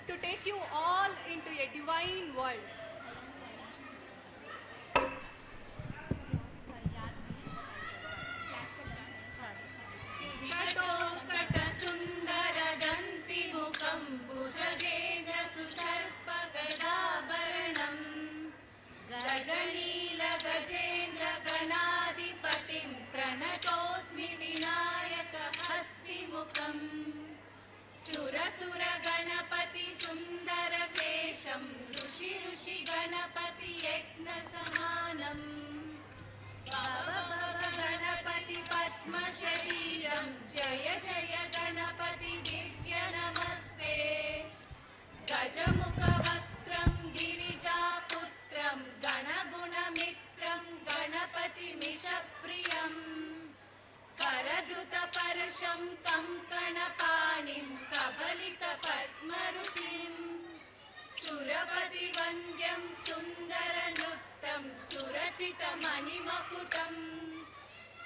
to take you all into a divine world. विकटोत्कटसुन्दरदन्तिमुखं भुजगेन्द्रसुसर्पगदाभरणं गजनीलगजेन्द्रगणाधिपतिं प्रणतोऽस्मि विनायकहस्तिमुखम् सुरसुरगणपति सुन्दरकेशं ऋषि गणपति भव भव गणपति पद्मशरीरं जय जय गणपति दिव्य नमस्ते गजमुखवक्त्रं गिरिजापुत्रं गणगुणमित्रं गणपतिमिषप्रियम् करधृतपर्शं कङ्कणपाणिं कबलितपद्मरुचिं सुरपतिवन्द्यं सुन्दरनृत्यं सुरचितमणिमकुटं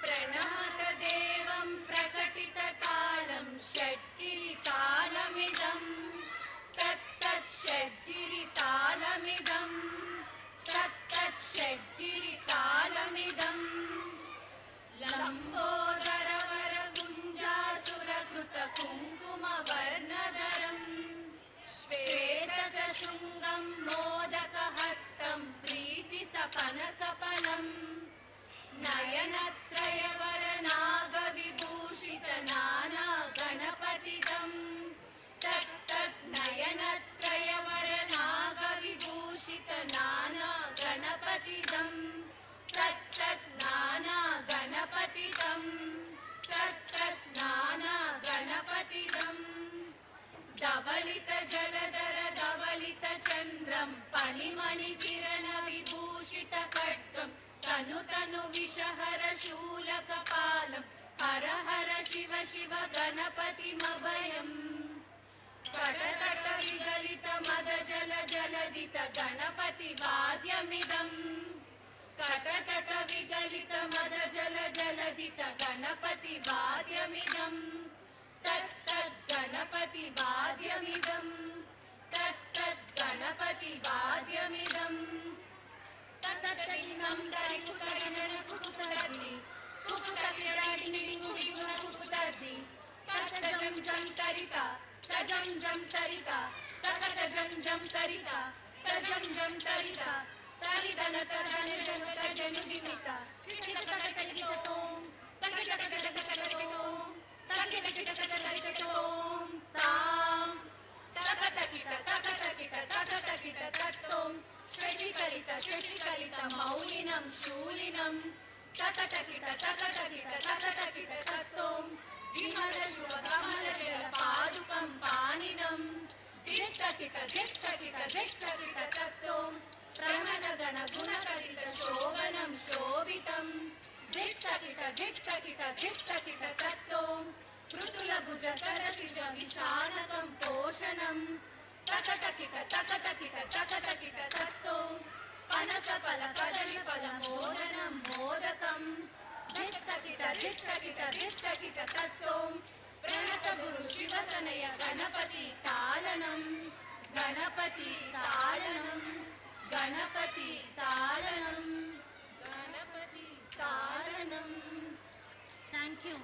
प्रणमत देवं प्रकटितकालं षड्गिरितालमिदं तत्तत् षड्गिरितालमिदं तत्तत् षड्गिरितालमिदम् लम्बोदरवरकुञ्जासुरकृतकुङ्कुमवर्णधरं श्वेतसशृङ्गं मोदकहस्तं प्रीतिसपनसफलं नयनत्रयवरनागविभूषितनानागणपतिदं तत्तत् नयनत्रयवरनागविभूषितनानागणपतिदं तत्तत् नानागणपतिदं तत्तत् नानागणपतिदम् धवलितजलधर धवलितचन्द्रं फणिमणिकिरणविभूषितखड्गं तनुतनुविषहर शूलकपालं हर हर शिव शिव गणपतिमभयम् कटतटविगलितमदजलजलदित गणपतिवाद्यमिदम् कटतटविगलितमदजलजलदित गणपतिवाद्यमिदम् तत्तत् गणपतिवाद्यमिदम् तत्तत् गणपतिवाद्यमिदम् तत्तत्तिन्नं दरिकुतरिणन कुकुतर्दि कुकुतकिरडिनिडिङ्गुडिगुण कुकुतर्दि तत्तजं जं तरिता तजं जं तरिता तकतजं जं तरिता तजं जं तरिता तरिदन तदन जनु तजनु दिमिता किटकटकटकटों तकटकटकटकटों तकिटकिटकटकटों तां तकटकिट तत्तों शशिकलित मौलिनं शूलिनं तकटकिट तत्तों विमलशुभकमलजलपादुकं पानिनं दिक्तकिट तत्तों प्रणतगणगुणकलित शोभनं शोभितं दिक्तकिट तत्तों पृथुलभुज सरसिज विशानकं पोषणं तकटकिट तत्तों पनसफल कदलीफल मोदनं मोदकं दिक्तकिट तत्तों प्रणतगुरु शिवतनय गणपति तालनं गणपति तालनं गणपति तालनं गणपति तालनं। Thank you.